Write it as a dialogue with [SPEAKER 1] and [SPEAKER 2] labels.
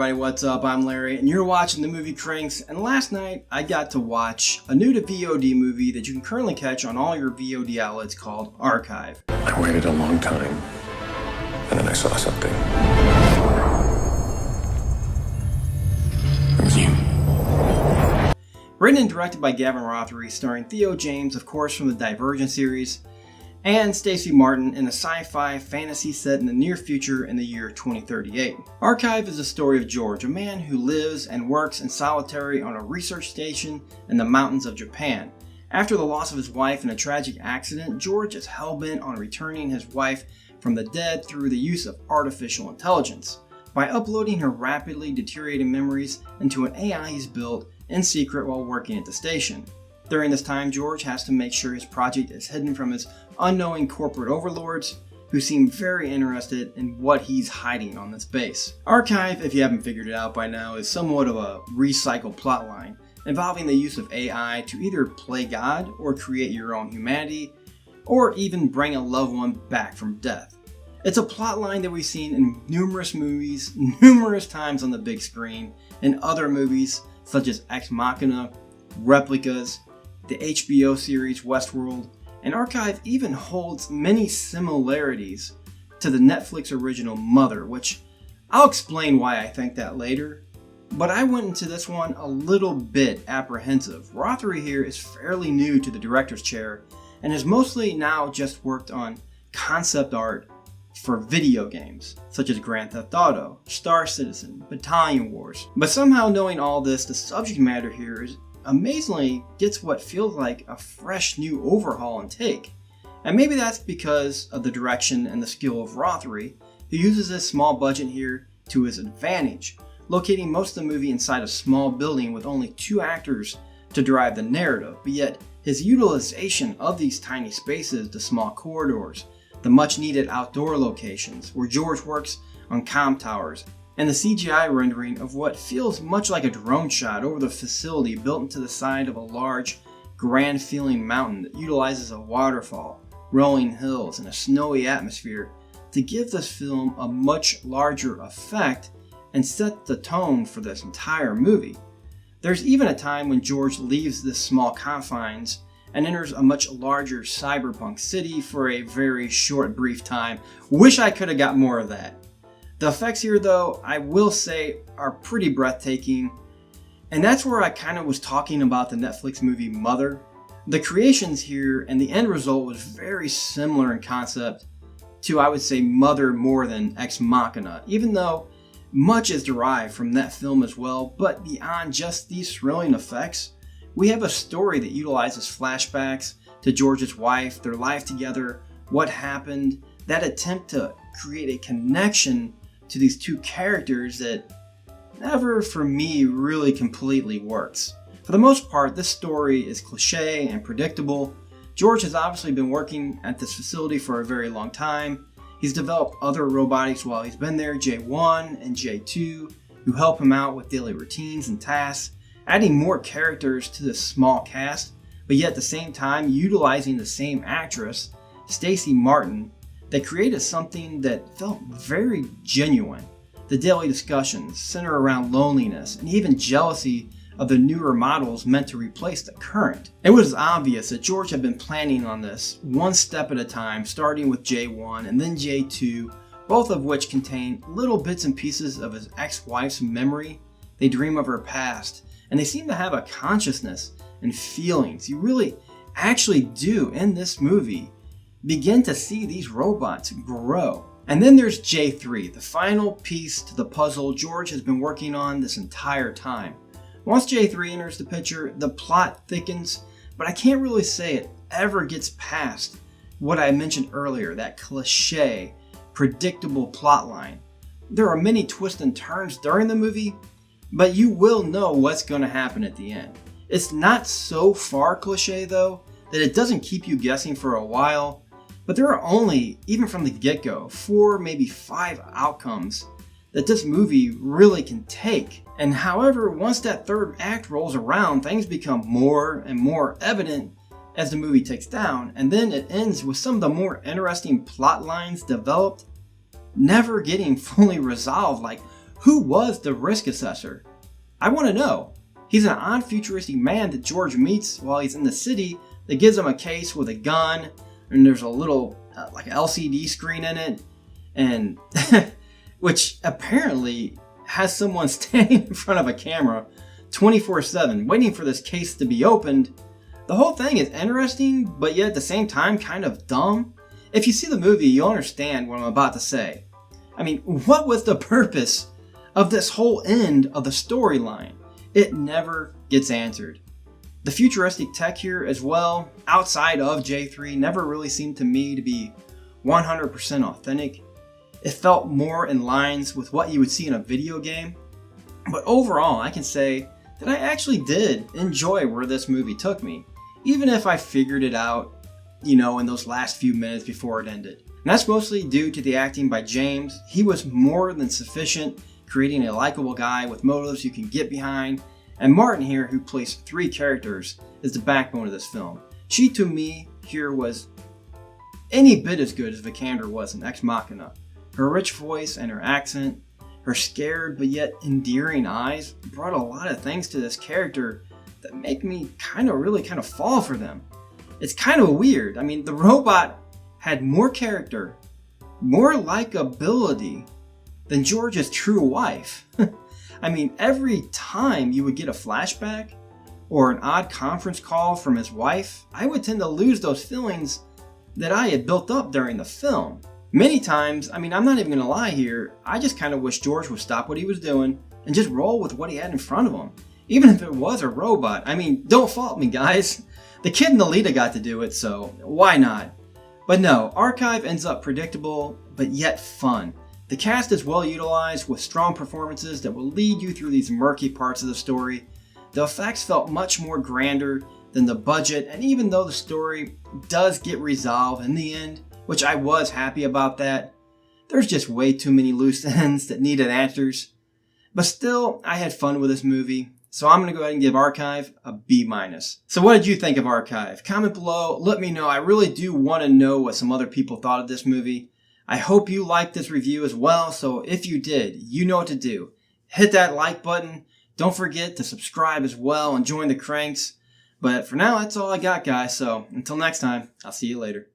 [SPEAKER 1] everybody, what's up? I'm Larry and you're watching the movie Cranks, and last night I got to watch a new to VOD movie that you can currently catch on all your VOD outlets called Archive.
[SPEAKER 2] I waited a long time and then I saw something. It was you.
[SPEAKER 1] Written and directed by Gavin Rothery, starring Theo James, of course, from the Divergent series, and Stacey Martin in a sci-fi fantasy set in the near future in the year 2038. Archive is the story of George, a man who lives and works in solitary on a research station in the mountains of Japan. After the loss of his wife in a tragic accident, George is hell-bent on returning his wife from the dead through the use of artificial intelligence, by uploading her rapidly deteriorating memories into an AI he's built in secret while working at the station. During this time, George has to make sure his project is hidden from his unknowing corporate overlords, who seem very interested in what he's hiding on this base. Archive, if you haven't figured it out by now, is somewhat of a recycled plotline, involving the use of AI to either play God or create your own humanity, or even bring a loved one back from death. It's a plotline that we've seen in numerous movies, numerous times on the big screen, in other movies such as Ex Machina, Replicas, the HBO series Westworld, and Archive even holds many similarities to the Netflix original Mother, which I'll explain why I think that later. But I went into this one a little bit apprehensive. Rothery here is fairly new to the director's chair and has mostly now just worked on concept art for video games, such as Grand Theft Auto, Star Citizen, Battalion Wars. But somehow, knowing all this, the subject matter here is amazingly gets what feels like a fresh new overhaul and take. And maybe that's because of the direction and the skill of Rothery, who uses this small budget here to his advantage, locating most of the movie inside a small building with only 2 actors to drive the narrative, but yet his utilization of these tiny spaces, the small corridors, the much needed outdoor locations where George works on comm towers, and the CGI rendering of what feels much like a drone shot over the facility built into the side of a large, grand feeling mountain that utilizes a waterfall, rolling hills, and a snowy atmosphere to give this film a much larger effect and set the tone for this entire movie. There's even a time when George leaves this small confines and enters a much larger cyberpunk city for a very short, brief time. Wish I could have got more of that. The effects here, though, I will say, are pretty breathtaking, and that's where I kind of was talking about the Netflix movie Mother. The creations here and the end result was very similar in concept to, I would say, Mother more than Ex Machina, even though much is derived from that film as well. But beyond just these thrilling effects, we have a story that utilizes flashbacks to George's wife, their life together, what happened, that attempt to create a connection to these 2 characters that never, for me, really completely works. For the most part, this story is cliche and predictable. George has obviously been working at this facility for a very long time. He's developed other robotics while he's been there, J1 and J2, who help him out with daily routines and tasks, adding more characters to this small cast, but yet at the same time utilizing the same actress, Stacey Martin, that created something that felt very genuine. The daily discussions center around loneliness and even jealousy of the newer models meant to replace the current. It was obvious that George had been planning on this one step at a time, starting with J1 and then J2, both of which contain little bits and pieces of his ex-wife's memory. They dream of her past, and they seem to have a consciousness and feelings. You really actually do, in this movie, begin to see these robots grow. And then there's J3, the final piece to the puzzle George has been working on this entire time. Once J3 enters the picture, the plot thickens, but I can't really say it ever gets past what I mentioned earlier, that cliche, predictable plotline. There are many twists and turns during the movie, but you will know what's going to happen at the end. It's not so far cliche, though, that it doesn't keep you guessing for a while. But there are only, even from the get-go, 4, maybe 5 outcomes that this movie really can take. And however, once that third act rolls around, things become more and more evident as the movie takes down. And then it ends with some of the more interesting plot lines developed, never getting fully resolved. Like, Who was the risk assessor? I want to know. He's an odd futuristic man that George meets while he's in the city that gives him a case with a gun, and there's a little like LCD screen in it, and which apparently has someone standing in front of a camera 24/7 waiting for this case to be opened. The whole thing is interesting, but yet at the same time kind of dumb. If you see the movie, you'll understand what I'm about to say. I mean, what was the purpose of this whole end of the storyline? It never gets answered. The futuristic tech here as well, outside of J3, never really seemed to me to be 100% authentic. It felt more in lines with what you would see in a video game. But overall, I can say that I actually did enjoy where this movie took me, even if I figured it out, in those last few minutes before it ended. And that's mostly due to the acting by James. He was more than sufficient, creating a likable guy with motives you can get behind. And Martin here, who plays 3 characters, is the backbone of this film. She, to me, here was any bit as good as Vikander was in Ex Machina. Her rich voice and her accent, her scared but yet endearing eyes brought a lot of things to this character that make me really fall for them. It's kind of weird. I mean, the robot had more character, more likability than George's true wife. I mean, every time you would get a flashback or an odd conference call from his wife, I would tend to lose those feelings that I had built up during the film. Many times, I'm not even gonna lie here, I just kind of wish George would stop what he was doing and just roll with what he had in front of him. Even if it was a robot. Don't fault me, guys. The kid and the Lita got to do it, so why not? But no, Archive ends up predictable, but yet fun. The cast is well utilized with strong performances that will lead you through these murky parts of the story. The effects felt much more grander than the budget, and even though the story does get resolved in the end, which I was happy about that, there's just way too many loose ends that needed answers. But still, I had fun with this movie, so I'm going to go ahead and give Archive a B-. So what did you think of Archive? Comment below, let me know. I really do want to know what some other people thought of this movie. I hope you liked this review as well, so if you did, you know what to do. Hit that like button. Don't forget to subscribe as well and join the cranks. But for now, that's all I got, guys, so until next time, I'll see you later.